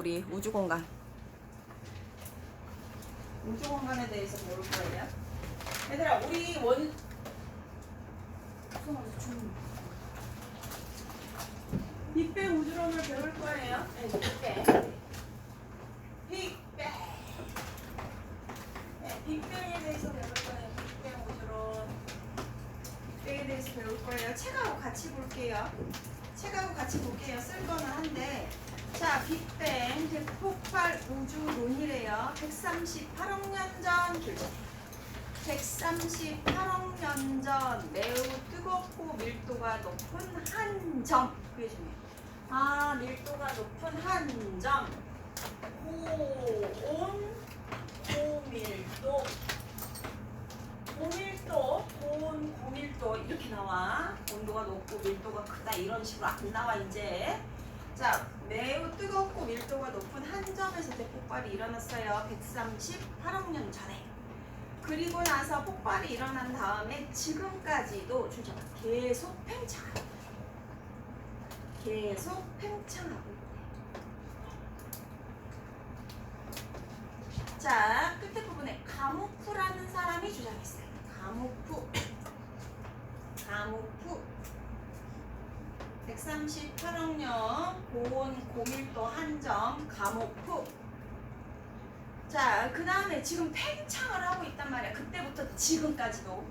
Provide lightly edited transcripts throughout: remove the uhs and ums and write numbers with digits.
우리 우주 공간. 우주 공간에 대해서 배울 거예요. 얘들아, 우리 빅뱅 우주론을 배울 거예요. 네, 빅뱅. 네, 빅뱅에 대해서 배울 거예요. 빅뱅 우주론. 빅뱅에 대해서 배울 거예요. 책하고 같이 볼게요. 책하고 같이 볼게요. 쓸 거는 한데. 자, 빅뱅 대폭발 우주론이래요. 138억 년 전 결정. 138억 년 전 매우 뜨겁고 밀도가 높은 한 점. 그게 중요해요. 아, 밀도가 높은 한 점. 고온, 고밀도. 고온, 고밀도 이렇게 나와. 온도가 높고 밀도가 크다 이런 식으로 안 나와 이제. 자, 매우 뜨겁고 밀도가 높은 한 점에서 대폭발이 일어났어요. 138억 년 전에. 그리고 나서 폭발이 일어난 다음에 지금까지도 주저 계속 팽창하고 있대. 자, 끝에 부분에 가모프라는 사람이 주장했어요. 가모프 138억 년 고온 고밀도 한점 가모프. 자, 그 다음에 지금 팽창을 하고 있단 말이야. 그때부터 지금까지도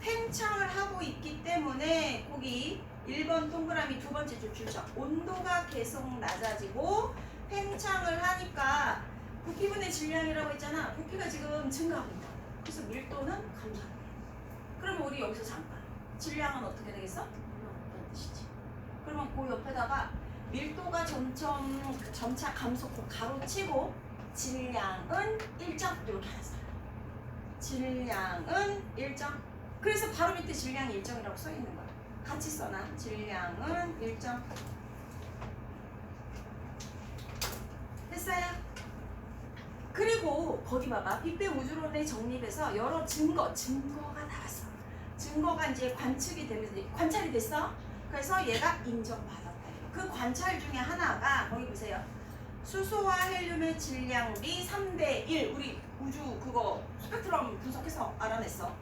팽창을 하고 있기 때문에 거기 1번 동그라미 두 번째 줄죠. 온도가 계속 낮아지고 팽창을 하니까 부피분의 질량이라고 했잖아. 부피가 지금 증가하고 있다. 그래서 밀도는 감소하는 거야. 그러면 우리 여기서 잠깐 질량은 어떻게 되겠어? 이런 뜻이지. 그러면 그 옆에다가 밀도가 점차 감소폭 가로치고 질량은 1점 이렇게 하나 써요. 질량은 1점. 그래서 바로 밑에 질량이 1점이라고 써 있는 거야. 같이 써놔. 질량은 1점. 됐어요? 그리고 거기 봐봐. 빅뱅 우주론의 정립에서 여러 증거가 나왔어. 증거가 이제 관측이 되면서 관찰이 됐어. 그래서 얘가 인정받았다. 그 관찰 중에 하나가 거기 보세요. 수소와 헬륨의 질량비 3대1. 우리 우주 그거 스펙트럼 분석해서 알아냈어.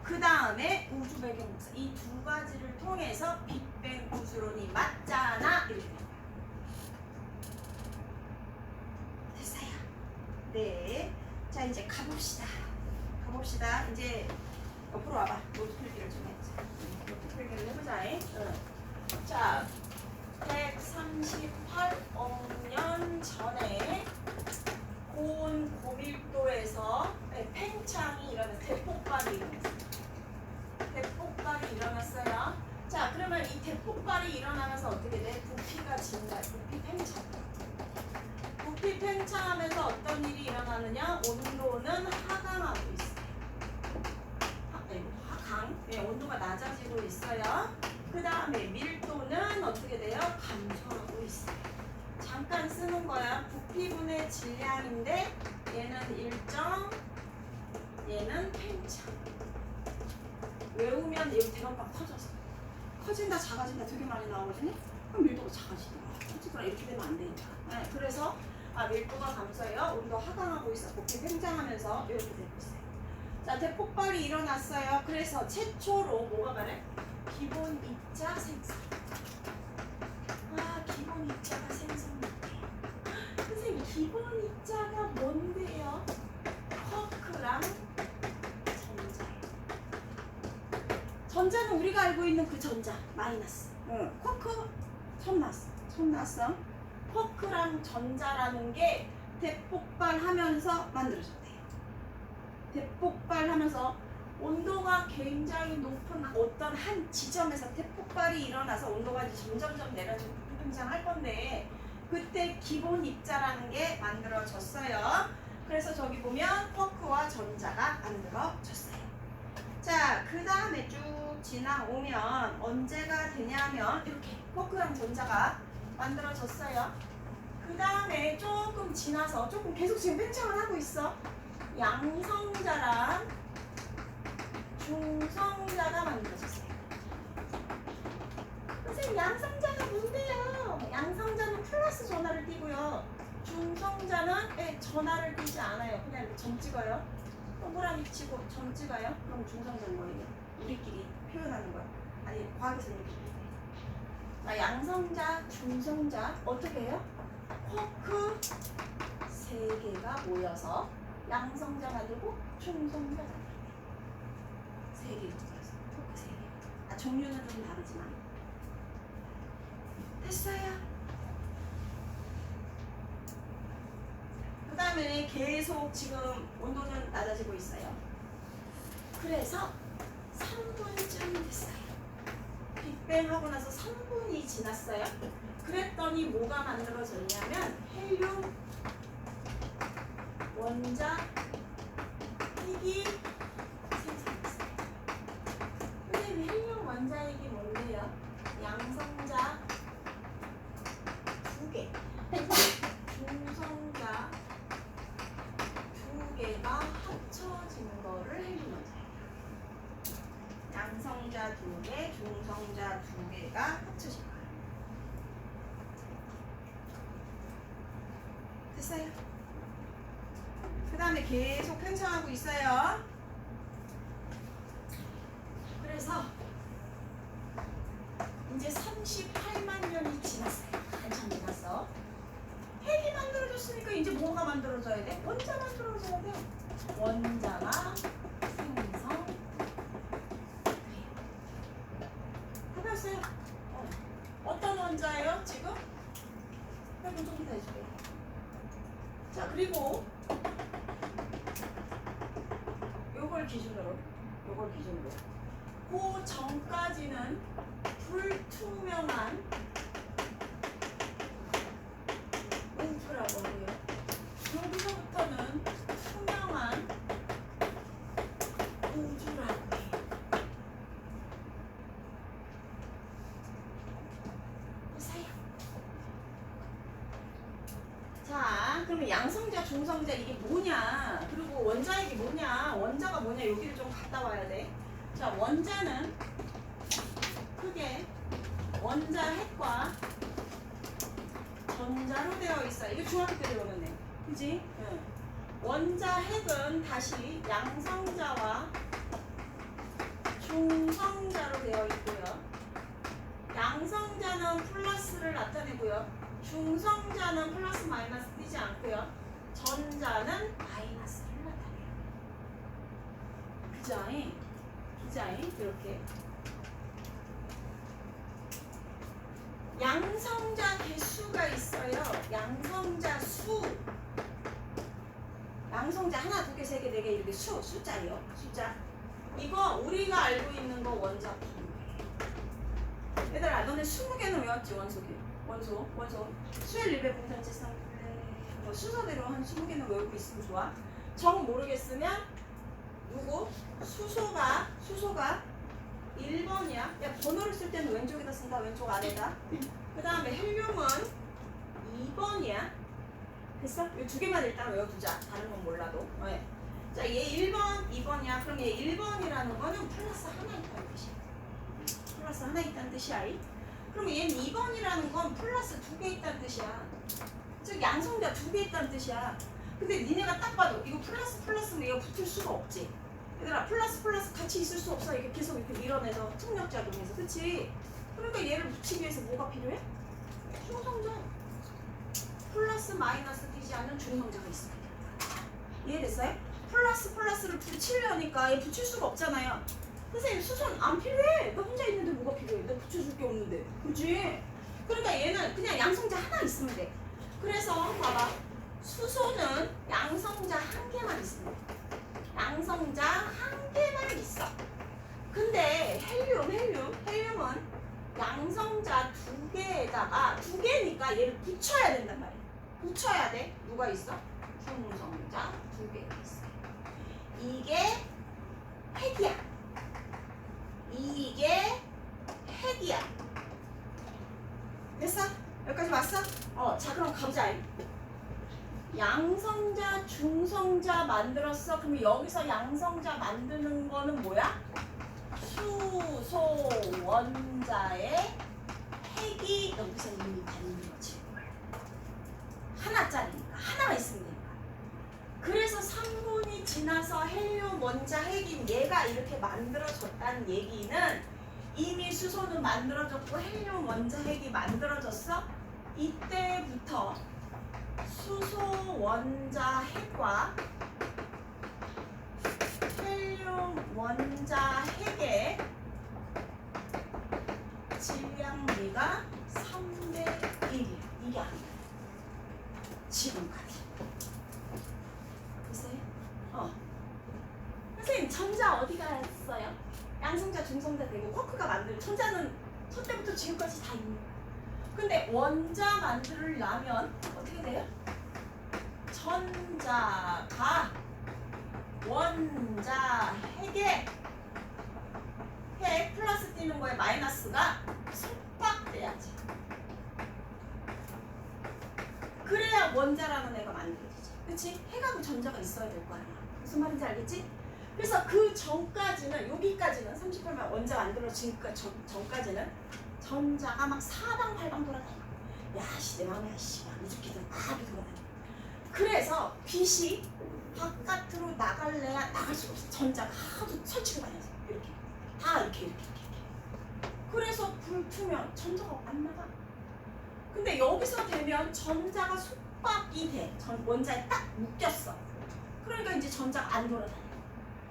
그 다음에 우주 배경목사. 이 두 가지를 통해서 빅뱅 우주론이 맞잖아. 이렇게 된 거야. 됐어요? 네. 자, 이제 가봅시다. 이제 옆으로 와봐. 노트 필기를 좀 해보자. 노트 필기를 해보자. 자, 138억 년 전에 고온 고밀도에서 팽창이 일어났어요. 대폭발이 일어났어요. 자, 그러면 이 대폭발이 일어나면서 어떻게 돼? 부피가 증가해. 부피 팽창하면서 어떤 일이 일어나느냐? 온도는 하강하고 있어요. 온도가 낮아지고 있어요. 그 다음에 밀도는 어떻게 돼요? 감소하고 있어요. 잠깐 쓰는 거야. 부피분의 질량인데 얘는 일정, 얘는 팽창. 외우면 여기 대박박 터져서 커진다 작아진다 되게 많이 나오거든요. 그럼 밀도가 작아지더라. 커지더라. 이렇게 되면 안 되니까. 네, 그래서 밀도가 감소해요. 온도 하강하고 있어. 부피 팽창하면서 이렇게 되고 있어요. 자, 대폭발이 일어났어요. 그래서 최초로 뭐가 말해? 기본 입자 생성. 기본 입자가 생성됐대요. 선생님, 기본 입자가 뭔데요? 쿼크랑 전자예요. 전자는 우리가 알고 있는 그 전자, 마이너스. 쿼크 처음 났어. 쿼크랑 전자라는 게 대폭발하면서 만들어졌대요. 대폭발하면서 온도가 굉장히 높은 어떤 한 지점에서 대폭발이 일어나서 온도가 이제 점점 내려지고 부피 팽창할 건데 그때 기본 입자라는 게 만들어졌어요. 그래서 저기 보면 쿼크와 전자가 만들어졌어요. 자, 그 다음에 쭉 지나오면 언제가 되냐면 이렇게 쿼크랑 전자가 만들어졌어요. 그 다음에 조금 지나서 조금 계속 지금 팽창을 하고 있어. 양성자랑 중성자가 만들어졌어요. 선생님, 양성자가 뭔데요? 양성자는 플러스 전하를 띄고요. 전화를 끊지 않아요. 그냥 이렇게 점 찍어요. 동그라미 치고 점 찍어요. 그럼 중성자는 뭐예요? 우리끼리 표현하는 거야. 아니 과학에서 이렇게 나 양성자, 중성자 어떻게 해요? 쿼크 3개가 모여서 양성자 만들고 중성자 만들고 3개 모여서 쿼크 3개. 종류는 좀 다르지만 됐어요. 그 다음에 계속 지금 온도는 낮아지고 있어요. 그래서 3분쯤 됐어요. 빅뱅 하고 나서 3분이 지났어요. 그랬더니 뭐가 만들어졌냐면 헬륨 원자 핵이 생성됐어요. 선생님 헬륨 원자 핵이 뭔데요? 양성자 2개 중성자 2개가 합쳐진 거를 헬륨 원자 핵. 양성자 2개, 중성자 2개가 합쳐진 거예요. 됐어요. 그 다음에 계속 팽창하고 있어요. 그래서 이제 38만 년이 지났어요. 한참 지났어. 핵이 만들어졌으니까 이제 뭐가 만들어져야 돼? 원자 만들어져야 돼. 원자가 생성돼요. 다 배웠어요? 어떤 원자예요 지금? 그럼 좀 이따 해줄게요. 자 그리고 요걸 기준으로 그 전까지는 불투명한 우주라고 하고요. 여기서부터는 투명한 우주라고 해요. 보세요. 자, 그러면 양성자, 중성자 이게 뭐냐? 그리고 원자핵이 뭐냐? 원자가 뭐냐? 여기를 좀 갔다 와야 돼. 자, 원자는 크게 원자핵과 전자로 되어 있어요. 이거 중학교 때 배웠네. 그지? 응. 원자핵은 다시 양성자와 중성자로 되어 있고요. 양성자는 플러스를 나타내고요. 중성자는 플러스 마이너스 띄지 않고요. 전자는 마이너스를 나타내요. 그자잉? 이렇게. 양성자 개수가 있어요. 양성자 수. 양성자 하나, 두 개, 세 개, 네 개 이렇게 숫자요. 숫자. 이거 우리가 알고 있는 거 원자 분. 얘들아, 너네 20개는 외웠지? 원소. 수엘, 리베, 분탄지, 뭐 순서대로 한 20개는 외우고 있으면 좋아. 정 모르겠으면 누구? 수소가 1번이야. 야, 번호를 쓸 때는 왼쪽에다 쓴다. 왼쪽 아래다. 그 다음에 헬륨은 2번이야. 됐어? 이 두 개만 일단 외워두자. 다른 건 몰라도. 네. 자, 얘 1번, 2번이야. 그럼 얘 1번이라는 거는 플러스 하나 있다는 뜻이야. 플러스 하나 있다는 뜻이야. 그러면 얘는 2번이라는 건 플러스 2개 있다는 뜻이야. 즉 양성자 2개 있다는 뜻이야. 근데 니네가 딱 봐도 이거 플러스면 이거 붙을 수가 없지. 얘들아, 플러스 같이 있을 수 없어. 이게 계속 이렇게 밀어내서 특력작용해서. 그치? 그러니까 얘를 붙이기 위해서 뭐가 필요해? 중성자. 플러스 마이너스 띄지 않는 중성자가 있습니다. 이해됐어요? 플러스를 붙이려니까 얘 붙일 수가 없잖아요. 선생님, 수소는 안 필요해. 너 혼자 있는데 뭐가 필요해? 너 붙여줄 게 없는데. 그치? 그러니까 얘는 그냥 양성자 하나 있으면 돼. 그래서 봐봐. 수소는 양성자 한 개만 있습니다. 양성자 한 개만 있어. 근데 헬륨은 양성자 2개에다가 2개니까 얘를 붙여야 된단 말이야. 붙여야 돼. 누가 있어? 중성자 2개가 있어. 이게 핵이야. 됐어? 여기까지 왔어? 자, 그럼 가보자. 양성자, 중성자 만들었어. 그럼 여기서 양성자 만드는 거는 뭐야? 수소 원자의 핵이 여기서 이미 받는 거지. 하나짜리니까 하나만 있으면 돼. 지나서 헬륨 원자 핵인 얘가 이렇게 만들어졌다는 얘기는 이미 수소는 만들어졌고 헬륨 원자 핵이 만들어졌어. 이때부터 수소 원자 핵과 헬륨 원자 핵의 질량비가 3대 1이야. 이게 아니야. 지금까지. 보세요. 선생님 전자 어디 갔어요? 양성자, 중성자 되고 쿼크가 만들. 전자는 첫 때부터 지금까지 다 있는 거야. 근데 원자 만들려면 어떻게 돼요? 전자가 원자 핵에 핵 플러스 띄는 거에 마이너스가 속박돼야지. 그래야 원자라는 애가 만들어지지. 그치? 핵하고 전자가 있어야 될 거 아니야. 무슨 말인지 알겠지? 그래서 그 전까지는, 여기까지는 38만 원자 만들어지니까 전까지는 전자가 막 사방팔방 돌아다녀. 야씨 내 마음에 야씨 막 이렇게들 막 돌아다녀. 그래서 빛이 바깥으로 나갈래야 나갈 수가 없어. 전자가 하도 설치고 다녀서 이렇게 다 이렇게. 그래서 불투명 전자가 안 나가. 근데 여기서 되면 전자가 속박이 돼. 원자에 딱 묶였어. 그러니까 이제 전자가 안 돌아다녀.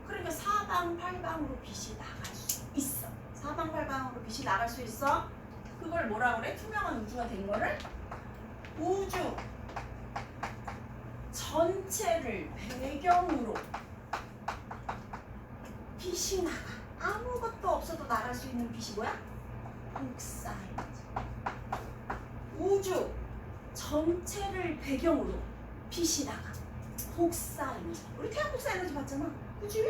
그러니까 사방팔방으로 빛이 나갈 수 있어. 사방팔방으로 빛이 나갈 수 있어. 그걸 뭐라 그래? 투명한 우주가 된 거를 우주 전체를 배경으로 빛이 나가. 아무것도 없어도 나갈 수 있는 빛이 뭐야? 복사에너지. 우주 전체를 배경으로 빛이 나가. 복사에너지. 우리 태양 복사에너지 봤잖아. 그치?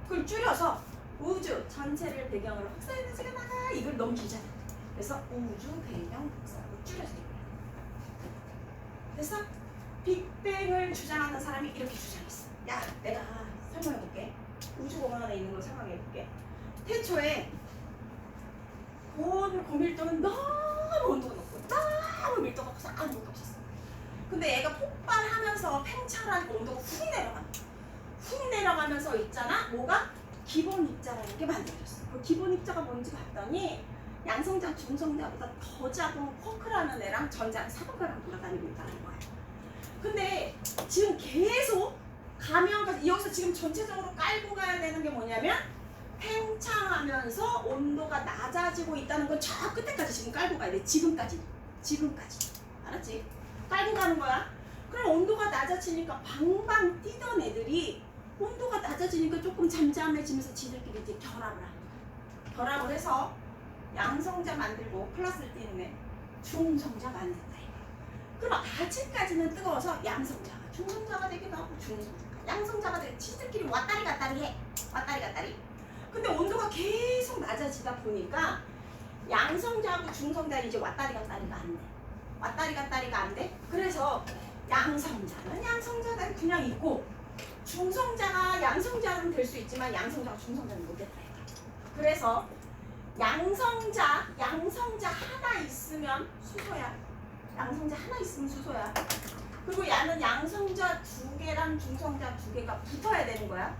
그걸 줄여서 우주 전체를 배경으로 복사에너지가 나가. 이걸 너무 길잖아. 그래서 우주 배경 복사라고 줄여서 얘기해. 그래서 빅뱅을 주장하는 사람이 이렇게 주장했어. 야, 내가 설명해볼게. 우주공간에 있는 걸 설명해볼게. 태초에 고밀도는 너무 온도가 높고 너무 밀도가 없어서 아무것도 없었어. 근데 얘가 폭발하면서 팽창하니까 온도가 훅 내려가면서 있잖아. 뭐가? 기본 입자라는 게 만들어졌어. 그 기본 입자가 뭔지 봤더니 양성자, 중성자보다 더 작은 쿼크라는 애랑 전자랑 사방팔방 돌아다니고 있다는 거야. 근데 지금 계속 가면 여기서 지금 전체적으로 깔고 가야 되는 게 뭐냐면 팽창하면서 온도가 낮아지고 있다는 건 저 끝에까지 지금 깔고 가야 돼. 지금까지 알았지? 깔고 가는 거야. 그럼 온도가 낮아지니까 방방 뛰던 애들이 온도가 낮아지니까 조금 잠잠해지면서 지들끼리 이제 결합을 하는 거야. 결합을 해서 양성자 만들고 플러스를 띄는 애 중성자 만든다. 그럼 아직까지는 뜨거워서 양성자가 중성자가 되기도 하고 중성자가 양성자가 되고 지들끼리 왔다리 갔다리 해. 왔다리 갔다리. 근데 온도가 계속 낮아지다 보니까 양성자하고 중성자는 이제 왔다리 갔다리가 안 돼. 왔다리 갔다리가 안 돼. 그래서 양성자는 양성자는 그냥 있고 중성자가 양성자는 될 수 있지만 양성자가 중성자는 못 됐다. 그래서 양성자 하나 있으면 수소야. 양성자 하나 있으면 수소야. 그리고 얘는 양성자 2개랑 중성자 2개가 붙어야 되는 거야.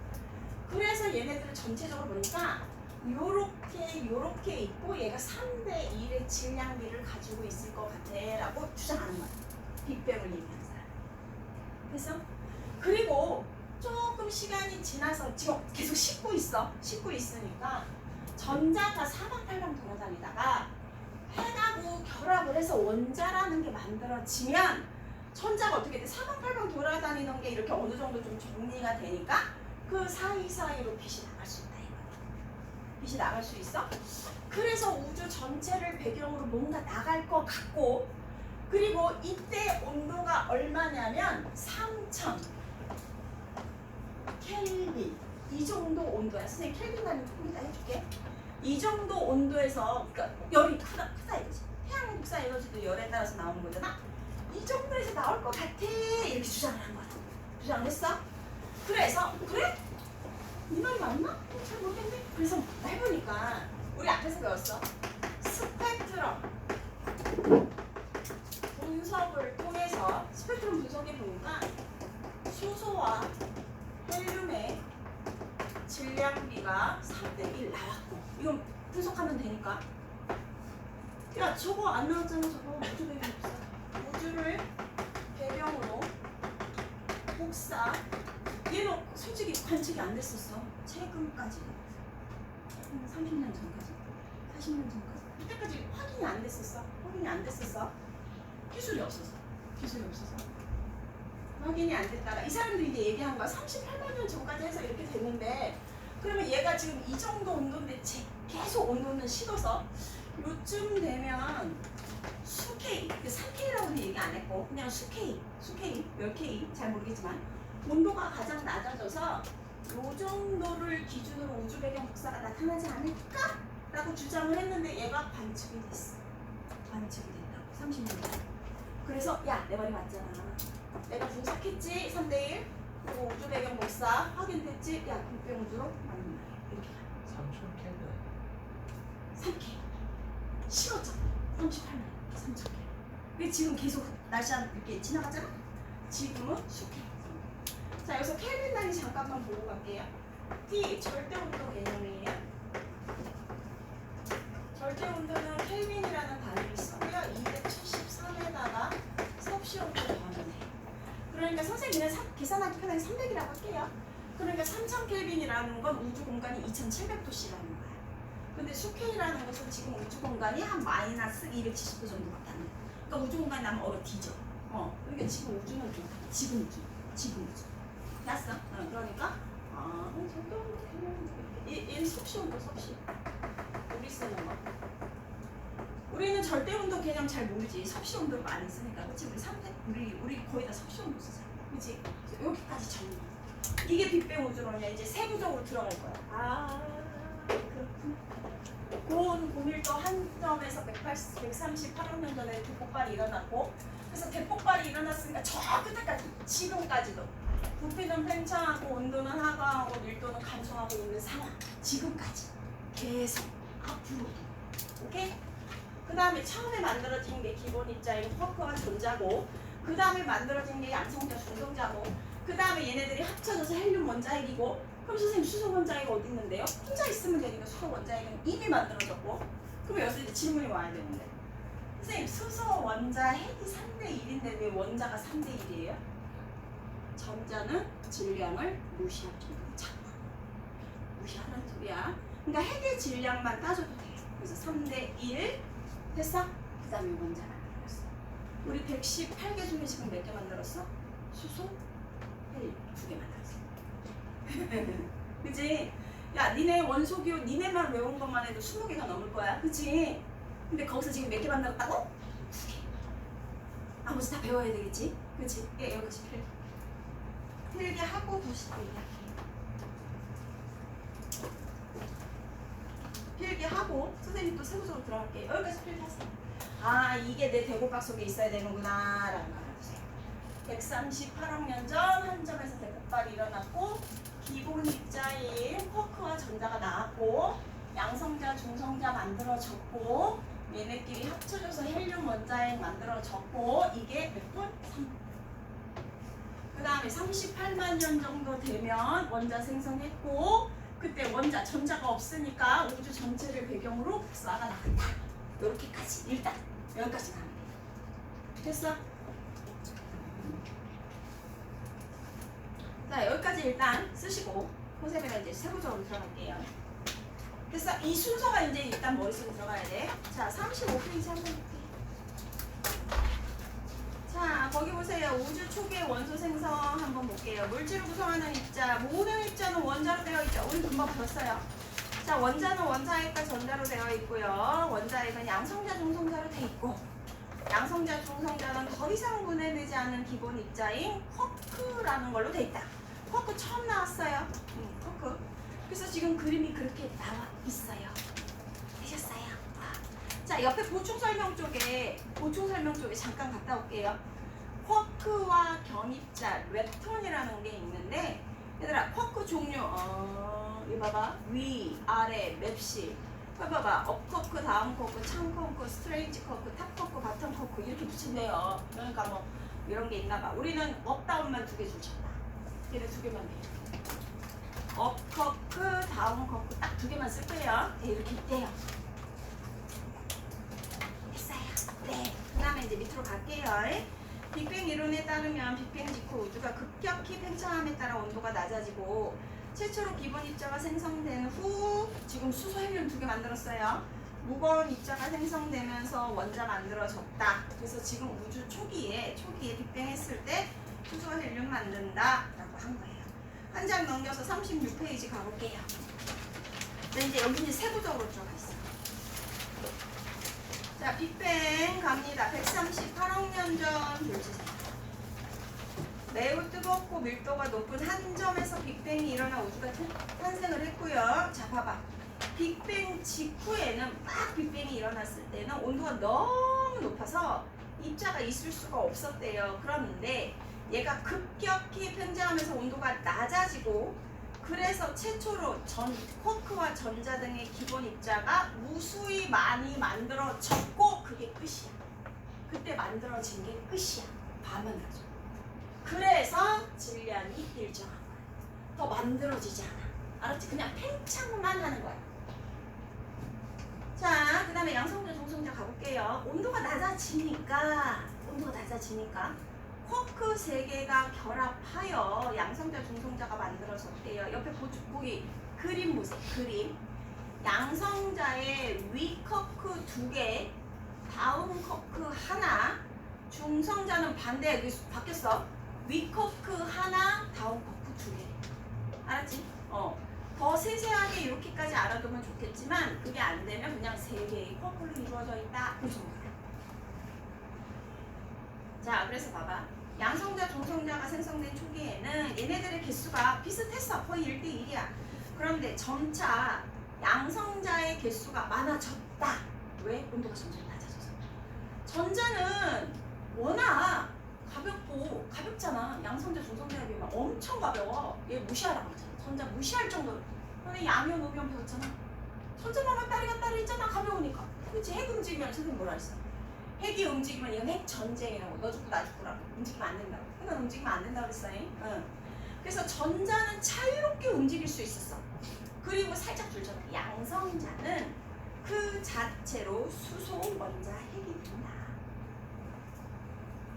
그래서 얘네들을 전체적으로 보니까 요렇게 있고 얘가 3대 1의 질량비를 가지고 있을 것 같아 라고 주장하는 거야. 빅뱅을 얘기하는 사람. 그래서 그리고 조금 시간이 지나서 지금 계속 씻고 있으니까 전자가 사방팔방 돌아다니다가 핵하고 결합을 해서 원자라는 게 만들어지면 전자가 어떻게 돼? 사방팔방 돌아다니는 게 이렇게 어느 정도 좀 정리가 되니까 그 사이사이로 빛이 나갈 수 있다 이거야. 빛이 나갈 수 있어? 그래서 우주 전체를 배경으로 뭔가 나갈 것 같고, 그리고 이때 온도가 얼마냐면 3000 켈빈 이 정도 온도야. 선생님 켈빈 가면 조금 이따 해줄게. 이 정도 온도에서, 그러니까 열이 크다 이거지. 태양 복사 에너지도 열에 따라서 나오는 거잖아. 이 정도에서 나올 것 같아 이렇게 주장을 한 거야. 주장을 했어. 그래서 그래? 이 말이 맞나? 잘 모르겠네. 그래서 해보니까 우리 앞에서 배웠어. 스펙트럼 분석을 통해서 스펙트럼 분석해 보니까 수소와 헬륨의 질량비가 3대 1 나왔고 이건 분석하면 되니까 야 저거 안 나왔잖아 저거 우주 배경 복사 우주를 배경으로 복사 얘는 솔직히 관측이 안 됐었어 최근까지 30년 전까지 40년 전까지 이때까지 확인이 안 됐었어 기술이 없어서 확인이 안 됐다가 이 사람들이 이제 얘기한 거야 38만 년 전까지 해서 이렇게 됐는데 그러면 얘가 지금 이 정도 온도인데 계속 온도는 식어서 요쯤 되면 수K, 3K라고는 얘기 안 했고 그냥 수K, 몇 K 잘 모르겠지만 온도가 가장 낮아져서 요 정도를 기준으로 우주 배경 복사가 나타나지 않을까? 라고 주장을 했는데 얘가 관측이 됐다고 30년 전에 그래서 야 내 말이 맞잖아 내가 분석했지 3대1 그리고 우주 배경 복사 확인됐지 야 국병 우주로 맞는 말이야 이렇게 3000K 3K 식었잖아 38만 3000K 근데 지금 계속 날씨 이렇게 지나가잖아 지금은 수K 자 여기서 켈빈 단위 잠깐만 보고 갈게요 T 절대 온도 개념이에요 절대 온도는 켈빈이라는 단위를 써고요 273에다가 섭씨 온도 더하면 돼 그러니까 선생님은 계산하기 편하게 300이라고 할게요 그러니까 3000켈빈이라는 건 우주 공간이 2700도씨라는 거야 근데 수K라는 것은 지금 우주 공간이 한 마이너스 270도 정도밖에 안 돼 그러니까 우주 공간이 나면 얼어 뒤져 그러니까 지금 우주는 좀 지금 우주 됐어? 그러니까 절대 온도 개념 얘는 섭씨 온도 섭씨 우리 쓰는 거 우리는 절대 온도 개념 잘 모르지 섭씨 온도를 많이 쓰니까 그치 우리 거의 다 섭씨 온도 쓰잖아 그치 여기까지 정리 이게 빅뱅 우주론이야 이제 세부적으로 들어갈 거야 그렇구나 고밀도 한 점에서 138억 년 전에 대폭발이 일어났고 그래서 대폭발이 일어났으니까 저 끝에까지 지금까지도 부피는 팽창하고 온도는 하강하고 밀도는 감소하고 있는 상황 지금까지 계속 앞으로도 오케이? 그 다음에 처음에 만들어진 게 기본 입자인 쿼크와 전자고 그 다음에 만들어진 게 양성자 중성자고 그 다음에 얘네들이 합쳐져서 헬륨 원자핵이고 그럼 선생님 수소 원자핵 어디 있는데요? 혼자 있으면 되니까 수소 원자핵은 이미 만들어졌고 그럼 여기서 이제 질문이 와야 되는데 선생님 수소 원자핵이 3대 1인데 왜 원자가 3대 1이에요? 전자는 질량을 무시할 정도로 작고 무시하라는 소리야 그러니까 핵의 질량만 따져도 돼 그래서 3대 1 됐어? 그 다음에 원자 만들었어 우리 118개 중에 지금 몇 개 만들었어? 수소? 헬륨 2개 만들었어 그치? 야 니네 원소기호 니네만 외운 것만 해도 20개가 넘을 거야 그치? 근데 거기서 지금 몇 개 만들었다고? 2개 나머지 다 배워야 되겠지? 그치? 여기까지 필기하고 다시 또 이야기해 필기하고 선생님 또 세부적으로 들어갈게요 여기까지 필기했어 이게 내 대골박 속에 있어야 되는구나 라는 걸 알아두세요 138억 년 전 한 점에서 대폭발이 일어났고 기본 입자인 쿼크와 전자가 나왔고 양성자 중성자 만들어졌고 얘네끼리 합쳐져서 헬륨 원자핵 만들어졌고 이게 몇 분? 3분 그 다음에 38만 년 정도 되면 원자 생성했고 그때 전자가 없으니까 우주 전체를 배경으로 복사가 나간다 이렇게까지 일단 여기까지 나가면 돼 됐어? 자 여기까지 일단 쓰시고 선생님이랑 이제 세부적으로 들어갈게요 됐어? 이 순서가 이제 일단 머릿속에 들어가야 돼 자 35페이지 한번 볼게요 자 거기 보세요 우주 초기의 원소 생성 한번 볼게요 물질을 구성하는 입자 모든 입자는 원자로 되어 있죠 우리 금방 배웠어요 자 원자는 원자핵과 전자로 되어 있고요 원자핵은 양성자 중성자로 되어 있고 양성자 중성자는 더 이상 분해되지 않는 기본 입자인 쿼크라는 걸로 되어 있다 쿼크 처음 나왔어요 쿼크 그래서 지금 그림이 그렇게 나와 있어요 되셨어요? 자 옆에 보충 설명 쪽에 잠깐 갔다 올게요 쿼크와 견입자 렙톤이라는 게 있는데 얘들아 쿼크 종류 이거 봐봐 위, 아래, 맵시 봐봐 업 쿼크, 다운 쿼크, 창 쿼크, 스트레이트 쿼크, 탑 쿼크, 바텀 쿼크 이렇게 붙인대요 그러니까 뭐 이런 게 있나봐 우리는 업, 다운만 2개 줄쳤다 얘네 2개만 돼 업 커크, 다운 커크 딱 두 개만 쓸 거예요. 네, 이렇게 있대요. 됐어요. 네. 그 다음에 이제 밑으로 갈게요. 빅뱅 이론에 따르면 빅뱅 직후 우주가 급격히 팽창함에 따라 온도가 낮아지고 최초로 기본 입자가 생성된 후 지금 수소 헬륨 두 개 만들었어요. 무거운 입자가 생성되면서 원자 만들어졌다. 그래서 지금 우주 초기에 빅뱅 했을 때 수소 헬륨 만든다 라고 한 거예요. 한 장 넘겨서 36페이지 가볼게요. 네, 이제 여기 이제 세부적으로 들어가 있어요. 자, 빅뱅 갑니다. 138억 년 전 돌지세. 매우 뜨겁고 밀도가 높은 한 점에서 빅뱅이 일어나 우주가 탄생을 했고요. 자, 봐봐. 빅뱅 직후에는 막 빅뱅이 일어났을 때는 온도가 너무 높아서 입자가 있을 수가 없었대요. 그런데 얘가 급격히 팽창하면서 온도가 낮아지고 그래서 최초로 쿼크와 전자 등의 기본 입자가 무수히 많이 만들어졌고 그게 끝이야. 그때 만들어진 게 끝이야. 반만들어져. 그래서 질량이 일정한 거야. 더 만들어지지 않아. 알았지? 그냥 팽창만 하는 거야. 자, 그 다음에 양성자, 중성자 가볼게요. 온도가 낮아지니까 쿼크 세 개가 결합하여 양성자, 중성자가 만들어졌대요. 옆에 보기 그림 보세요. 그림. 양성자의 위 쿼크 두 개, 다운 쿼크 하나, 중성자는 반대. 여기 바뀌었어. 위 쿼크 하나, 다운 쿼크 두 개. 알았지? 더 세세하게 이렇게까지 알아두면 좋겠지만 그게 안 되면 그냥 세 개의 쿼크로 이루어져 있다. 그 정도야. 자, 그래서 봐봐. 양성자, 중성자가 생성된 초기에는 얘네들의 개수가 비슷했어. 거의 1대1이야. 그런데 점차 양성자의 개수가 많아졌다. 왜? 온도가 점점 낮아져서. 전자는 워낙 가볍잖아. 양성자, 중성자에 비하면 엄청 가벼워. 얘 무시하라고 했잖아. 전자 무시할 정도로. 근데 양이온, 음이온 배웠잖아. 전자만 딸이가 딸이 있잖아. 가벼우니까. 그치? 핵 움직이면 선생님 뭐라 했어? 핵이 움직이면 이건 핵 전쟁이라고. 너 죽고 나 죽고라고. 움직이면 안 된다고. 핵은 움직이면 안 된다고 그랬어. 응. 그래서 전자는 자유롭게 움직일 수 있었어. 그리고 살짝 줄잖아. 양성자는 그 자체로 수소 원자 핵이 된다.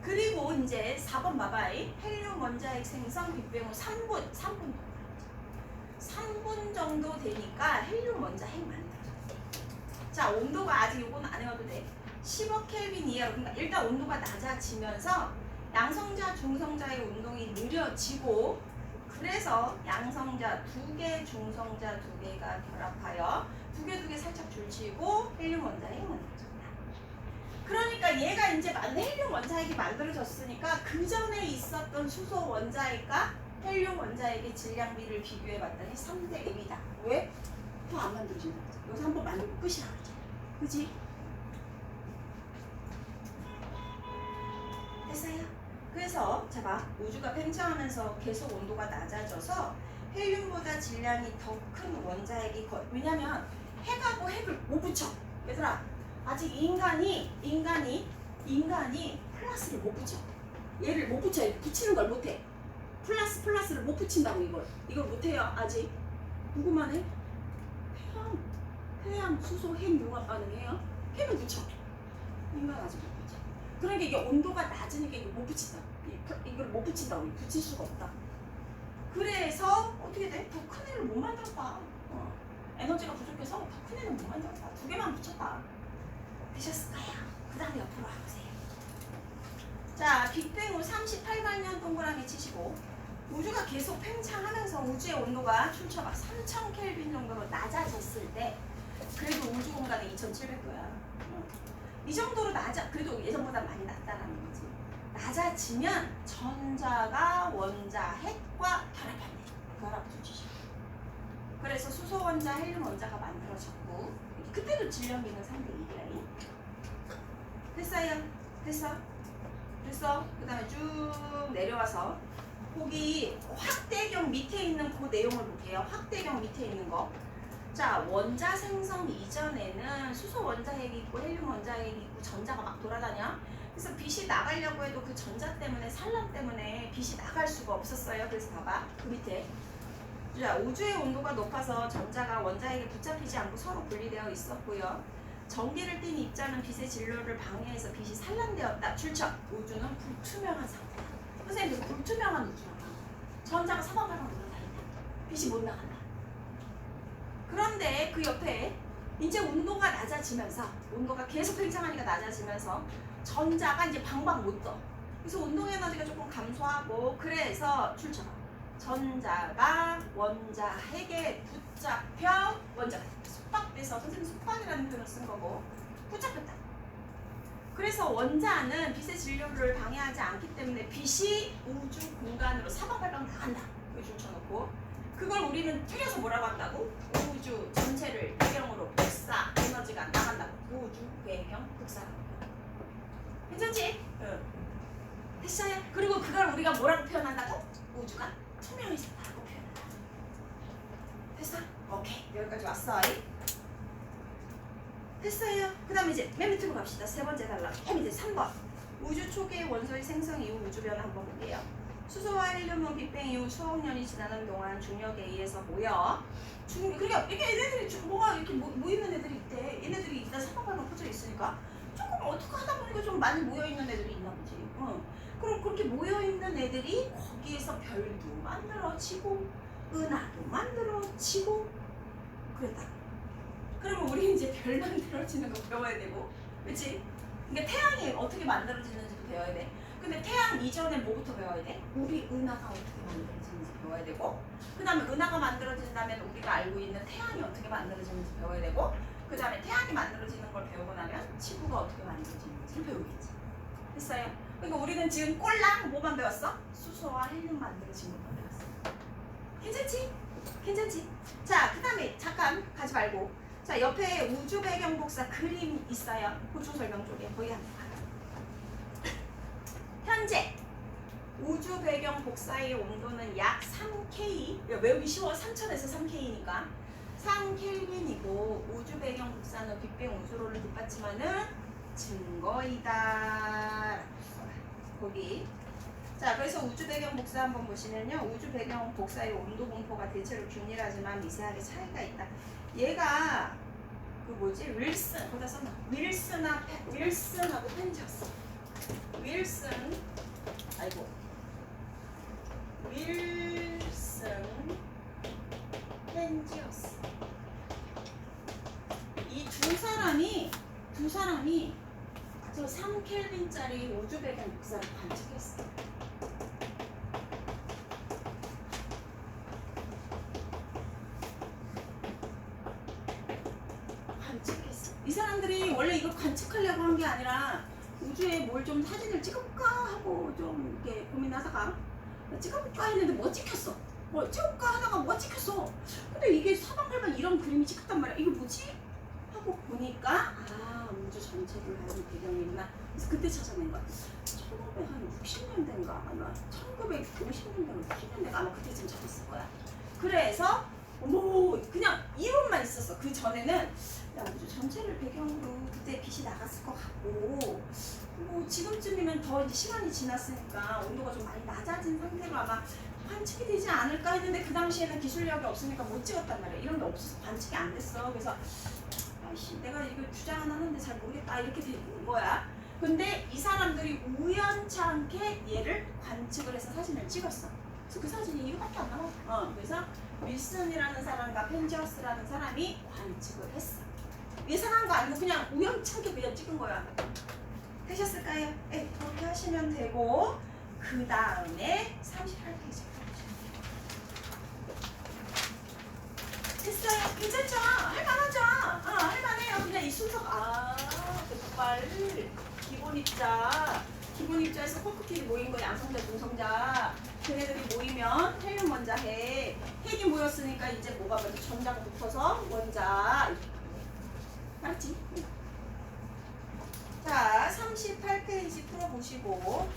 그리고 이제 4번 봐봐. 헬륨 원자핵 생성 빅뱅 후 3분 정도 되니까 헬륨 원자핵 만들어졌대. 자, 온도가 아직 요거는 안 외워도 돼. 10억 켈빈 이하로. 그러니까 일단 온도가 낮아지면서 양성자, 중성자의 운동이 느려지고 그래서 양성자 2개, 중성자 2개가 결합하여 2개 살짝 줄치고 헬륨 원자핵이 만들어졌다. 그러니까 얘가 이제 헬륨 원자핵이 만들어졌으니까 그 전에 있었던 수소 원자핵과 헬륨 원자핵의 질량비를 비교해봤더니 3대 1이다. 왜? 더 안 만들어진다. 여기서 한번 만들고 끝이라고 했잖아. 그치? 됐어요? 그래서 자 봐. 우주가 팽창하면서 계속 온도가 낮아져서 헬륨보다 질량이 더 큰 원자핵이 왜냐면 핵하고 핵을 못 붙여. 얘들아, 아직 인간이 플러스를 못 붙여. 얘를 못 붙여. 붙이는 걸 못해. 플러스를 못 붙인다고. 이걸 못해요. 아직. 누구만 해? 태양, 수소, 핵 융합 반응해요. 핵은 붙여. 인간 아직 못 붙여. 그러니까 이게 온도가 낮으니까 이거 못 붙인다. 이걸 못 붙인다고. 붙일 수가 없다. 그래서 어떻게 돼? 더 큰 애를 못 만들었다. 에너지가 부족해서 더 큰 애는 못 만들었다. 2개만 붙였다. 되셨을까요? 그 다음에 옆으로 와보세요. 자, 빅뱅 후 38만 년 동그라미 치시고 우주가 계속 팽창하면서 우주의 온도가 출처가 3000 켈빈 정도로 낮아졌을 때 그래도 우주 공간은 2700도야. 이 정도로 그래도 예전보다 많이 낮다라는 거지. 낮아지면 전자가 원자 핵과 결합한대. 결합 조치식. 그래서 수소 원자, 헬륨 원자가 만들어졌고 그때도 질량비는 3대 1이야. 됐어요? 됐어? 그 다음에 쭉 내려와서 거기 확대경 밑에 있는 그 내용을 볼게요. 확대경 밑에 있는 거. 자, 원자 생성 이전에는 수소 원자핵이 있고 헬륨 원자핵이 있고 전자가 막 돌아다녀. 그래서 빛이 나가려고 해도 그 전자 때문에 산란 때문에 빛이 나갈 수가 없었어요. 그래서 봐봐. 그 밑에 자, 우주의 온도가 높아서 전자가 원자에게 붙잡히지 않고 서로 분리되어 있었고요. 전기를 띤 입자는 빛의 진로를 방해해서 빛이 산란되었다. 출처. 우주는 불투명한 상태다. 선생님, 그 불투명한 우주라고. 전자가 사방팔방 돌아다닌다. 빛이 못 나간다. 그런데 그 옆에 이제 온도가 낮아지면서, 온도가 계속 팽창하니까 낮아지면서 전자가 이제 방방 못 떠. 그래서 운동 에너지가 조금 감소하고, 그래서 출처. 전자가 원자 핵에 붙잡혀 원자가 속박돼서, 선생님 속박이라는 표현을 쓴 거고, 붙잡혔다. 그래서 원자는 빛의 진료를 방해하지 않기 때문에 빛이 우주 공간으로 사방팔방 나간다. 그 줄쳐놓고, 그걸 우리는 줄여서 뭐라고 한다고? 우주 전체를 배경으로 복사 에너지가 나간다고. 우주 배경 복사라고. 괜찮지? 응. 됐어요? 그리고 그걸 우리가 뭐라고 표현한다고? 우주가 투명해졌다고 표현한다. 됐어? 오케이. 여기까지 왔어. 됐어요. 그 다음에 이제 맨 밑으로 갑시다. 세 번째 단락. 맨 밑에 3번. 우주 초기의 원소의 생성 이후 우주 변화 한번 볼게요. 수소와 헬륨은 빅뱅 이후 수억 년이 지나는 동안 중력에 의해서 모여. 그러니까 이렇게 얘네들이 뭐가 이렇게 모이는 애들이 있대. 얘네들이 일단 사방팔방 퍼져 있으니까 조금 어떻게 하다 보니까 좀 많이 모여 있는 애들이 있나 보지. 그럼 그렇게 모여 있는 애들이 거기에서 별도 만들어지고 은하도 만들어지고 그랬다. 그러면 우리 이제 별 만들어지는 거 배워야 되고, 그렇지? 그러니까 태양이 어떻게 만들어지는지도 배워야 돼. 근데 태양 이전에 뭐부터 배워야 돼? 우리 은하가 어떻게 만들어지는지 배워야 되고, 그 다음에 은하가 만들어진다면 우리가 알고 있는 태양이 어떻게 만들어지는지 배워야 되고, 그 다음에 태양이 만들어지는 걸 배우고 나면 지구가 어떻게 만들어지는지를 배우겠지. 됐어요? 그러니까 우리는 지금 꼴랑 뭐만 배웠어? 수소와 헬륨 만들어진 것만 배웠어. 괜찮지? 괜찮지? 자, 그 다음에 잠깐 가지 말고, 자, 옆에 우주 배경 복사 그림 있어요. 보충 설명 쪽에 거기 한번 봐요. 현재 우주 배경 복사의 온도는 약 3K, 외우기 쉬워. 3000에서 3K니까 3켈빈이고, 우주 배경 복사는 빅뱅 우주론을 뒷받침하는 증거이다. 거기. 자, 그래서 우주 배경 복사 한번 보시면요. 우주 배경 복사의 온도 분포가 대체로 균일하지만 미세하게 차이가 있다. 얘가 그 뭐지? 윌슨, 거기다 썼나? 윌슨하고 펜지어스. 윌슨, 아이고. 윌슨, 펜지어스. 이 두 사람이 저 3켈빈짜리 우주 배경 복사를 관측했어. 이 사람들이 원래 이거 관측하려고 한 게 아니라 우주에 뭘 좀 사진을 찍어볼까 하고 좀 이렇게 고민하다가 찍어볼까 했는데 뭐 찍혔어. 뭐 찍을까 하다가 뭐 찍혔어. 근데 이게 사방팔방 이런 그림이 찍혔단 말이야. 이게 뭐지? 하고 보니까 우주 전체를 하는 배경이구나. 그래서 그때 찾아낸 거야. 1960년대인가 아마 1950년대인가 60년대인가 아마 그때쯤 찾았을 거야. 그래서 그냥 이론만 있었어. 그 전에는 우주 전체를 배경으로 그때 빛이 나갔을 것 같고, 지금쯤이면 더 이제 시간이 지났으니까 온도가 좀 많이 낮아진 상태로 아마 관측이 되지 않을까 했는데, 그 당시에는 기술력이 없으니까 못 찍었단 말이야. 이런 게 없어서 관측이 안 됐어. 그래서 내가 이거 주장 하나 하는데 잘 모르겠다 이렇게 된 거야. 근데 이 사람들이 우연찮게 얘를 관측을 해서 사진을 찍었어. 그래서 그 사진이 이거밖에 안 나와. 그래서 윌슨이라는 사람과 펜지어스라는 사람이 관측을 했어. 예상한 거 아니고 그냥 우연찮게 그냥 찍은 거야. 되셨을까요? 네, 그렇게 하시면 되고, 그 다음에 38페이지 됐어요. 괜찮죠? 할만하죠? 할만해요. 그냥 이 순서가 정말 기본 입자에서 쿼크끼리 모인 거 양성자, 중성자. 걔네들이 모이면 헬륨 원자 핵이 모였으니까 이제 뭐가 먼저 전자가 붙어서 원자. 알았지? 자, 38페이지 풀어보시고